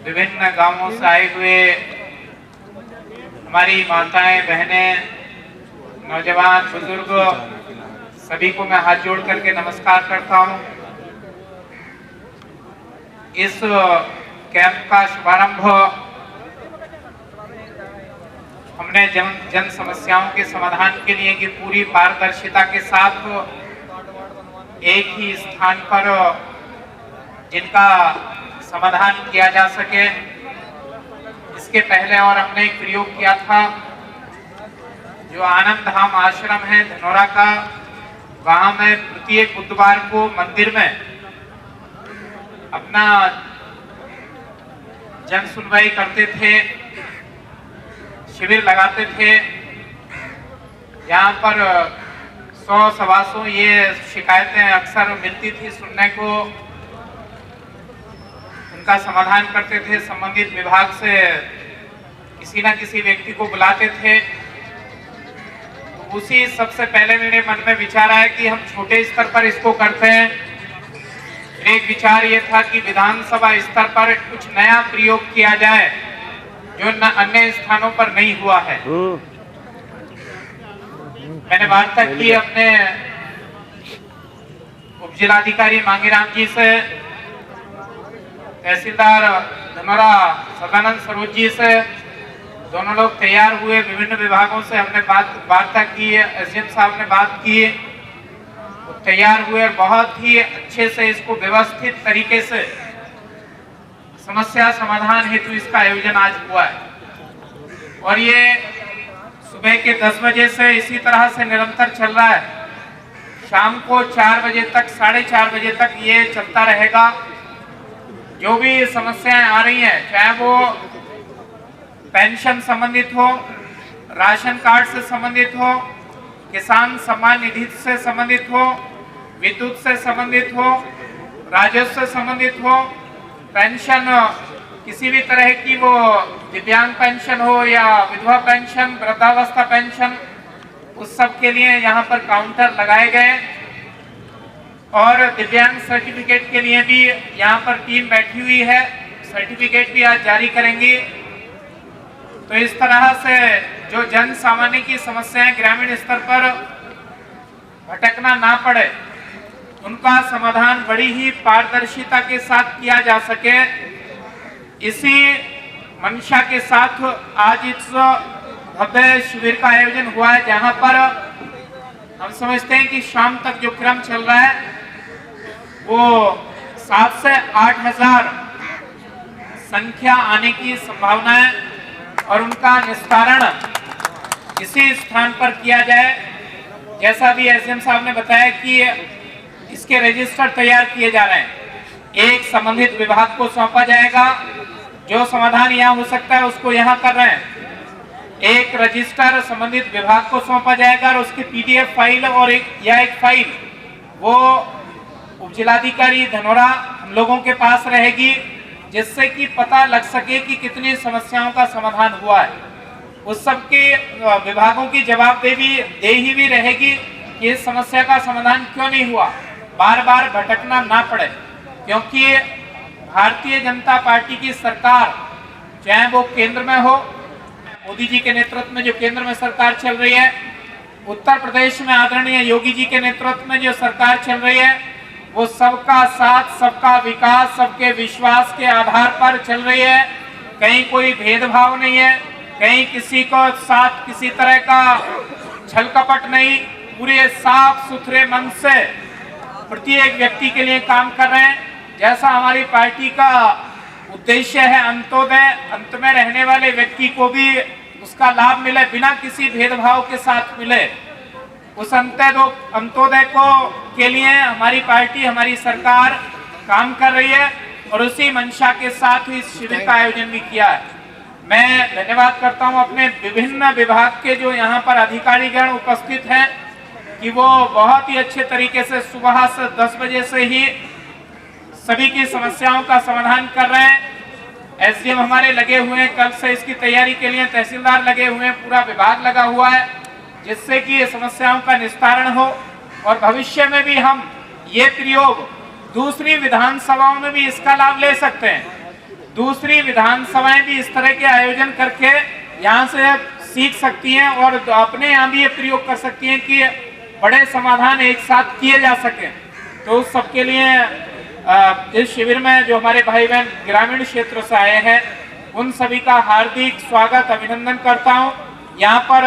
विभिन्न गांवों से आए हुए हमारी माताएं, बहनें, नौजवान, बुजुर्ग सभी को मैं हाथ जोड़ करके नमस्कार करता हूं। इस कैंप का शुभारंभ हमने जन समस्याओं के समाधान के लिए कि पूरी पारदर्शिता के साथ एक ही स्थान पर जिनका समाधान किया जा सके, इसके पहले और हमने एक प्रयोग किया था जो आनंद धाम आश्रम है धनोरा का। वहां मैं प्रत्येक बुधवार को मंदिर में अपना जन सुनवाई करते थे, शिविर लगाते थे। यहाँ पर 100-125 ये शिकायतें अक्सर मिलती थी सुनने को, उनका समाधान करते थे। संबंधित विभाग से किसी न किसी व्यक्ति को बुलाते थे। तो उसी सबसे पहले मेरे मन में विचार आया कि हम छोटे स्तर पर इसको करते हैं। एक विचार ये था कि विधानसभा स्तर पर कुछ नया प्रयोग किया जाए जो न अन्य स्थानों पर नहीं हुआ है। मैंने वार्ता की अपने उपजिलाधिकारी मांगीराम जी से, तहसीलदार धनोरा सदानंद सरोज जी से। दोनों लोग तैयार हुए, विभिन्न विभागों से हमने वार्ता की, एसडीएम साहब ने बात की, तैयार हुए और बहुत ही अच्छे से इसको व्यवस्थित तरीके से समस्या समाधान हेतु इसका आयोजन आज हुआ है। और ये सुबह के 10 बजे से इसी तरह से निरंतर चल रहा है। शाम को 4 बजे तक, 4:30 बजे तक ये चलता रहेगा। जो भी समस्याएं आ रही हैं, चाहे वो पेंशन संबंधित हो, राशन कार्ड से संबंधित हो, किसान सम्मान निधि से संबंधित हो, विद्युत से संबंधित हो, राजस्व से संबंधित हो, पेंशन किसी भी तरह की, वो दिव्यांग पेंशन हो या विधवा पेंशन, वृद्धावस्था पेंशन, उस सब के लिए यहाँ पर काउंटर लगाए गए। और दिव्यांग सर्टिफिकेट के लिए भी यहाँ पर टीम बैठी हुई है, सर्टिफिकेट भी आज जारी करेंगी। तो इस तरह से जो जन सामान्य की समस्याएं ग्रामीण स्तर पर भटकना ना पड़े, उनका समाधान बड़ी ही पारदर्शिता के साथ किया जा सके, इसी मंशा के साथ आज इस भव्य शिविर का आयोजन हुआ है। जहां पर हम समझते हैं कि शाम तक जो क्रम चल रहा है वो 7 से 8 हजार संख्या आने की संभावना है और उनका निस्तारण इसी स्थान पर किया जाए। जैसा भी एसडीएम साहब ने बताया कि इसके रजिस्टर तैयार किए जा रहे हैं, एक संबंधित विभाग को सौंपा जाएगा। जो समाधान यहाँ हो सकता है उसको यहाँ कर रहे हैं। एक रजिस्टर संबंधित विभाग को सौंपा जाएगा और उसकी पीडीएफ फाइल और एक फाइल वो उपजिलाधिकारी धनोरा हम लोगों के पास रहेगी, जिससे कि पता लग सके कि कितनी समस्याओं का समाधान हुआ है। उस सब के विभागों की जवाबदेही भी रहेगी कि इस समस्या का समाधान क्यों नहीं हुआ, बार बार भटकना ना पड़े। क्योंकि भारतीय जनता पार्टी की सरकार, चाहे वो केंद्र में हो, मोदी जी के नेतृत्व में जो केंद्र में सरकार चल रही है, उत्तर प्रदेश में आदरणीय योगी जी के नेतृत्व में जो सरकार चल रही है, वो सबका साथ, सबका विकास, सबके विश्वास के आधार पर चल रही है। कहीं कोई भेदभाव नहीं है, कहीं किसी को साथ किसी तरह का छल कपट नहीं। पूरे साफ सुथरे मन से प्रत्येक व्यक्ति के लिए काम कर रहे हैं। जैसा हमारी पार्टी का उद्देश्य है, अंत्योदय, अंत में रहने वाले व्यक्ति को भी उसका लाभ मिले, बिना किसी भेदभाव के साथ मिले। उस अंत्योदय को के लिए हमारी पार्टी, हमारी सरकार काम कर रही है और उसी मंशा के साथ ही इस शिविर का आयोजन भी किया है। मैं धन्यवाद करता हूं अपने विभिन्न विभाग के जो यहाँ पर अधिकारीगण उपस्थित हैं कि वो बहुत ही अच्छे तरीके से सुबह से 10 बजे से ही सभी की समस्याओं का समाधान कर रहे हैं। एसडीएम हमारे लगे हुए हैं, कल से इसकी तैयारी के लिए तहसीलदार लगे हुए हैं, पूरा विभाग लगा हुआ है, जिससे कि ये समस्याओं का निस्तारण हो और भविष्य में भी हम ये प्रयोग दूसरी विधानसभाओं में भी इसका लाभ ले सकते हैं। दूसरी विधानसभाएं भी इस तरह के आयोजन करके यहाँ से सीख सकती हैं और अपने यहाँ भी ये प्रयोग कर सकती हैं कि बड़े समाधान एक साथ किए जा सके। तो उस सबके लिए इस शिविर में जो हमारे भाई बहन ग्रामीण क्षेत्र से आए हैं उन सभी का हार्दिक स्वागत अभिनंदन करता हूँ। यहाँ पर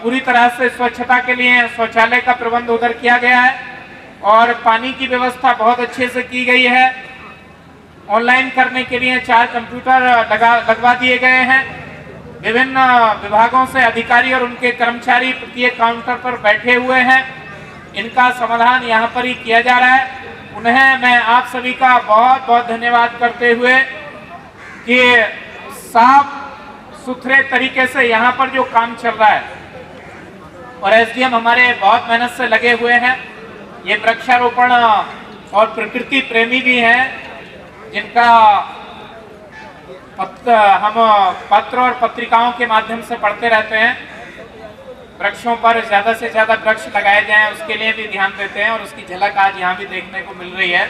पूरी तरह से स्वच्छता के लिए शौचालय का प्रबंध उधर किया गया है और पानी की व्यवस्था बहुत अच्छे से की गई है। ऑनलाइन करने के लिए 4 कंप्यूटर लगवा दिए गए हैं। विभिन्न विभागों से अधिकारी और उनके कर्मचारी प्रत्येक काउंटर पर बैठे हुए हैं। इनका समाधान यहाँ पर ही किया जा रहा है। उन्हें मैं आप सभी का बहुत बहुत धन्यवाद करते हुए कि साफ सुथरे तरीके से यहाँ पर जो काम चल रहा है और एसडीएम हमारे बहुत मेहनत से लगे हुए हैं। ये वृक्षारोपण और प्रकृति प्रेमी भी हैं जिनका हम पत्र और पत्रिकाओं के माध्यम से पढ़ते रहते हैं। वृक्षों पर ज़्यादा से ज़्यादा वृक्ष लगाए जाएं उसके लिए भी ध्यान देते हैं और उसकी झलक आज यहाँ भी देखने को मिल रही है।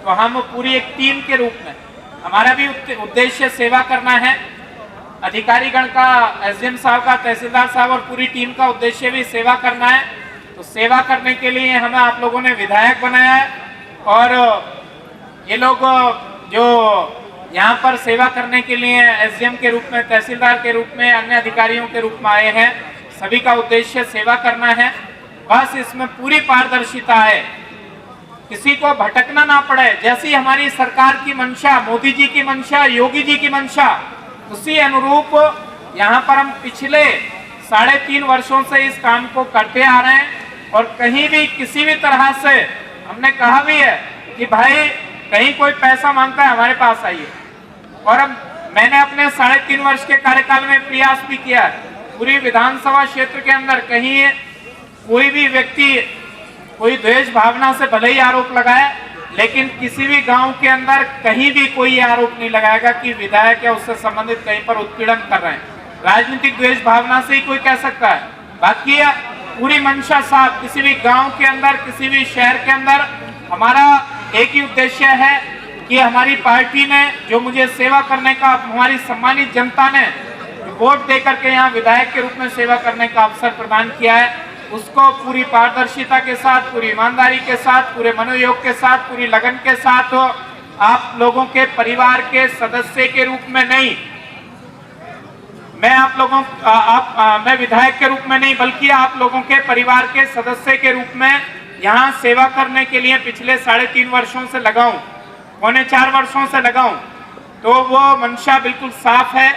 तो हम पूरी एक टीम के रूप में हमारा भी उद्देश्य सेवा करना है। अधिकारीगण का, एसडीएम साहब का, तहसीलदार साहब और पूरी टीम का उद्देश्य भी सेवा करना है। तो सेवा करने के लिए हमें आप लोगों ने विधायक बनाया है और ये लोग जो यहाँ पर सेवा करने के लिए एसडीएम के रूप में, तहसीलदार के रूप में, अन्य अधिकारियों के रूप में आए हैं, सभी का उद्देश्य सेवा करना है। बस इसमें पूरी पारदर्शिता है, किसी को भटकना ना पड़े। जैसी हमारी सरकार की मंशा, मोदी जी की मंशा, योगी जी की मंशा, उसी अनुरूप यहाँ पर हम पिछले 3.5 वर्षों से इस काम को करते आ रहे हैं और कहीं भी किसी भी तरह से हमने कहा भी है कि भाई कहीं कोई पैसा मांगता है हमारे पास आइए। और अब मैंने अपने 3.5 वर्ष के कार्यकाल में प्रयास भी किया है। पूरी विधानसभा क्षेत्र के अंदर कहीं कोई भी व्यक्ति कोई द्वेष भावना से भले ही आरोप लगाए, लेकिन किसी भी गांव के अंदर कहीं भी कोई आरोप नहीं लगाएगा कि विधायक या उससे संबंधित कहीं पर उत्पीड़न कर रहे हैं। राजनीतिक द्वेष भावना से ही कोई कह सकता है। बाकी पूरी मंशा साफ, किसी भी गांव के अंदर, किसी भी शहर के अंदर हमारा एक ही उद्देश्य है कि हमारी पार्टी ने जो मुझे सेवा करने का, हमारी सम्मानित जनता ने वोट देकर के यहाँ विधायक के रूप में सेवा करने का अवसर प्रदान किया है, उसको पूरी पारदर्शिता के साथ, पूरी ईमानदारी के साथ, पूरे मनोयोग के साथ, पूरी लगन के साथ आप लोगों के परिवार के सदस्य के रूप में नहीं, मैं विधायक के रूप में नहीं, बल्कि आप लोगों के परिवार के सदस्य के रूप में यहाँ सेवा करने के लिए पिछले 3.5 वर्षों से लगा हूँ, 3.25 वर्षों से लगा हूँ। तो वो मंशा बिल्कुल साफ है।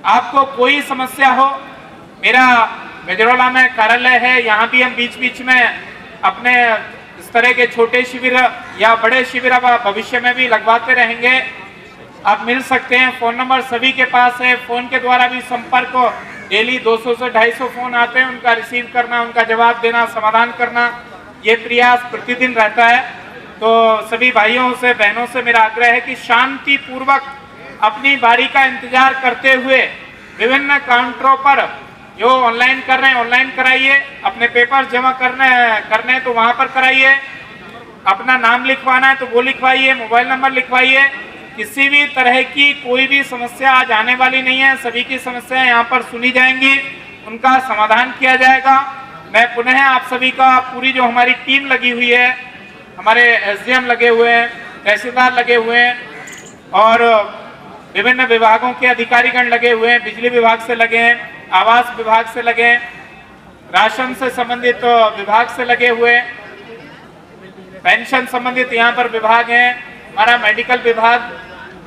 आपको कोई समस्या हो, मेरा गजरौला में कार्यालय है, यहाँ भी हम बीच बीच में अपने इस तरह के छोटे शिविर या बड़े शिविर अब भविष्य में भी लगवाते रहेंगे। आप मिल सकते हैं, फोन नंबर सभी के पास है, फोन के द्वारा भी संपर्क, डेली 200 से 250 फोन आते हैं, उनका रिसीव करना, उनका जवाब देना, समाधान करना, ये प्रयास प्रतिदिन रहता है। तो सभी भाइयों से, बहनों से मेरा आग्रह है कि शांति पूर्वक अपनी बारी का इंतजार करते हुए विभिन्न काउंटरों पर जो ऑनलाइन कर रहे हैं ऑनलाइन कराइए, अपने पेपर जमा करने तो वहां पर कराइए, अपना नाम लिखवाना है तो वो लिखवाइए, मोबाइल नंबर लिखवाइए। किसी भी तरह की कोई भी समस्या आज आने वाली नहीं है, सभी की समस्याएं यहाँ पर सुनी जाएंगी, उनका समाधान किया जाएगा। मैं पुनः आप सभी का, पूरी जो हमारी टीम लगी हुई है, हमारे एसडीएम लगे हुए हैं, तहसीलदार लगे हुए हैं और विभिन्न विभागों के अधिकारीगण लगे हुए हैं, बिजली विभाग से लगे हैं, आवास विभाग से लगे हैं, राशन से संबंधित विभाग से लगे हुए, पेंशन संबंधित यहाँ पर विभाग हैं, हमारा मेडिकल विभाग,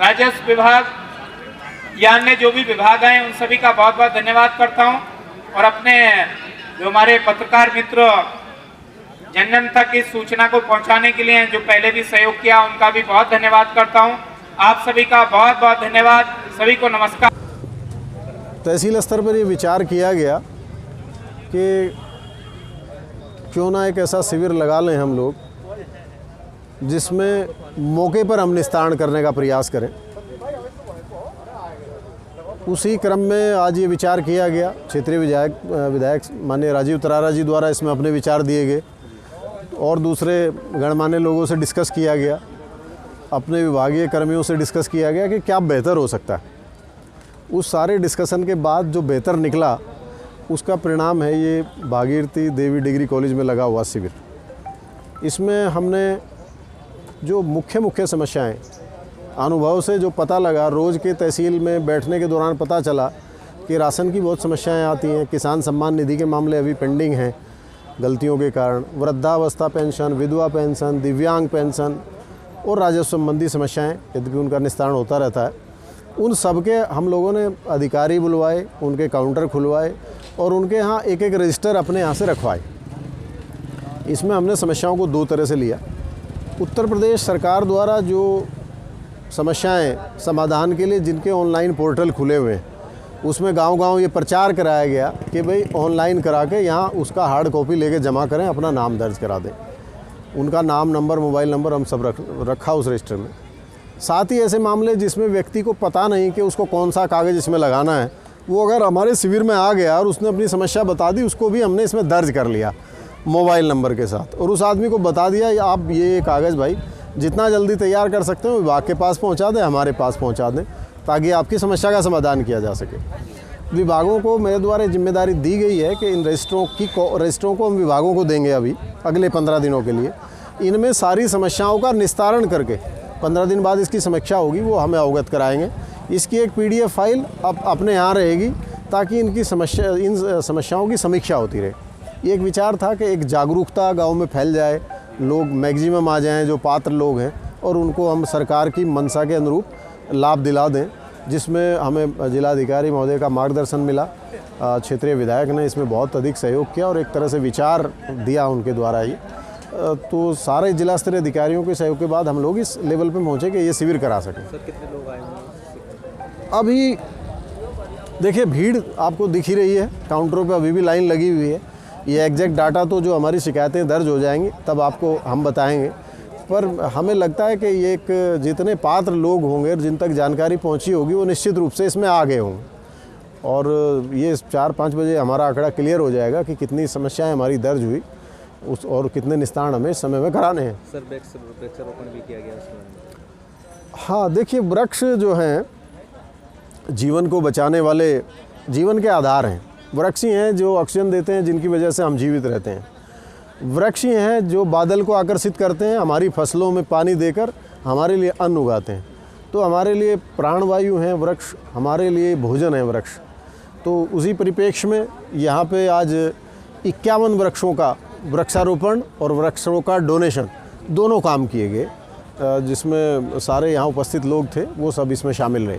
राजस्व विभाग या अन्य जो भी विभाग हैं, उन सभी का बहुत बहुत धन्यवाद करता हूँ। और अपने जो हमारे पत्रकार मित्र जन जन तक इस सूचना को पहुंचाने के लिए जो पहले भी सहयोग किया, उनका भी बहुत धन्यवाद करता हूं। आप सभी का बहुत बहुत धन्यवाद। सभी को नमस्कार। तहसील स्तर पर ये विचार किया गया कि क्यों ना एक ऐसा शिविर लगा लें हम लोग जिसमें मौके पर हम निस्तारण करने का प्रयास करें। उसी क्रम में आज ये विचार किया गया। क्षेत्रीय विधायक माननीय राजीव तरारा जी द्वारा इसमें अपने विचार दिए गए और दूसरे गणमान्य लोगों से डिस्कस किया गया अपने विभागीय कर्मियों से डिस्कस किया गया कि क्या बेहतर हो सकता है। उस सारे डिस्कशन के बाद जो बेहतर निकला उसका परिणाम है ये भागीरथी देवी डिग्री कॉलेज में लगा हुआ शिविर। इसमें हमने जो मुख्य समस्याएं अनुभव से जो पता लगा, रोज़ के तहसील में बैठने के दौरान पता चला कि राशन की बहुत समस्याएं आती हैं, किसान सम्मान निधि के मामले अभी पेंडिंग हैं गलतियों के कारण, वृद्धावस्था पेंशन, विधवा पेंशन, दिव्यांग पेंशन और राजस्व संबंधी समस्याएं, यद्यपि उनका निस्तारण होता रहता है। उन सब के हम लोगों ने अधिकारी बुलवाए, उनके काउंटर खुलवाए और उनके यहाँ एक एक रजिस्टर अपने यहाँ से रखवाए। इसमें हमने समस्याओं को दो तरह से लिया। उत्तर प्रदेश सरकार द्वारा जो समस्याएं समाधान के लिए जिनके ऑनलाइन पोर्टल खुले हुए हैं, उसमें गांव-गांव ये प्रचार कराया गया कि भाई ऑनलाइन करा के यहाँ उसका हार्ड कॉपी लेके जमा करें, अपना नाम दर्ज करा दें। उनका नाम, नंबर, मोबाइल नंबर हम सब रखा उस रजिस्टर में। साथ ही ऐसे मामले जिसमें व्यक्ति को पता नहीं कि उसको कौन सा कागज़ इसमें लगाना है, वो अगर हमारे शिविर में आ गया और उसने अपनी समस्या बता दी, उसको भी हमने इसमें दर्ज कर लिया मोबाइल नंबर के साथ, और उस आदमी को बता दिया आप ये कागज़ भाई जितना जल्दी तैयार कर सकते हो विभाग के पास पहुंचा दें, हमारे पास पहुंचा दें, ताकि आपकी समस्या का समाधान किया जा सके। विभागों को मेरे द्वारा जिम्मेदारी दी गई है कि इन रजिस्टरों को हम विभागों को देंगे अभी अगले 15 दिनों के लिए। इनमें सारी समस्याओं का निस्तारण करके 15 दिन बाद इसकी समीक्षा होगी, वो हमें अवगत कराएंगे। इसकी एक PDF फाइल अब अपने यहाँ रहेगी ताकि इन समस्याओं की समीक्षा होती रहे। एक विचार था कि एक जागरूकता गांव में फैल जाए, लोग मैक्सिमम आ जाएं जो पात्र लोग हैं, और उनको हम सरकार की मंशा के अनुरूप लाभ दिला दें, जिसमें हमें जिलाधिकारी महोदय का मार्गदर्शन मिला। क्षेत्रीय विधायक ने इसमें बहुत अधिक सहयोग किया और एक तरह से विचार दिया उनके द्वारा ही। तो सारे जिला स्तरीय अधिकारियों के सहयोग के बाद हम लोग इस लेवल पे पहुँचे कि ये शिविर करा सकें। सर, कितने लोग आए हैं? अभी देखिए भीड़ आपको दिख ही रही है, काउंटरों पे अभी भी लाइन लगी हुई है। ये एग्जैक्ट डाटा तो जो हमारी शिकायतें दर्ज हो जाएंगी तब आपको हम बताएंगे, पर हमें लगता है कि ये एक जितने पात्र लोग होंगे, जिन तक जानकारी पहुंची होगी, वो निश्चित रूप से इसमें आ गए होंगे, और ये 4-5 बजे हमारा आंकड़ा क्लियर हो जाएगा कि कितनी समस्याएं हमारी दर्ज हुई उस और कितने निस्तारण हमें समय में कराने हैं। सर, वृक्षारोपण भी किया गया उसमें? हाँ, देखिए वृक्ष जो हैं जीवन को बचाने वाले, जीवन के आधार हैं। वृक्ष ही हैं जो ऑक्सीजन देते हैं, जिनकी वजह से हम जीवित रहते हैं। वृक्ष ही हैं जो बादल को आकर्षित करते हैं, हमारी फसलों में पानी देकर हमारे लिए अन्न उगाते हैं। तो हमारे लिए प्राणवायु हैं वृक्ष, हमारे लिए भोजन है वृक्ष। तो उसी परिप्रेक्ष्य में यहाँ पे आज 51 वृक्षों का वृक्षारोपण और वृक्षों का डोनेशन दोनों काम किए गए, जिसमें सारे यहाँ उपस्थित लोग थे वो सब इसमें शामिल रहे।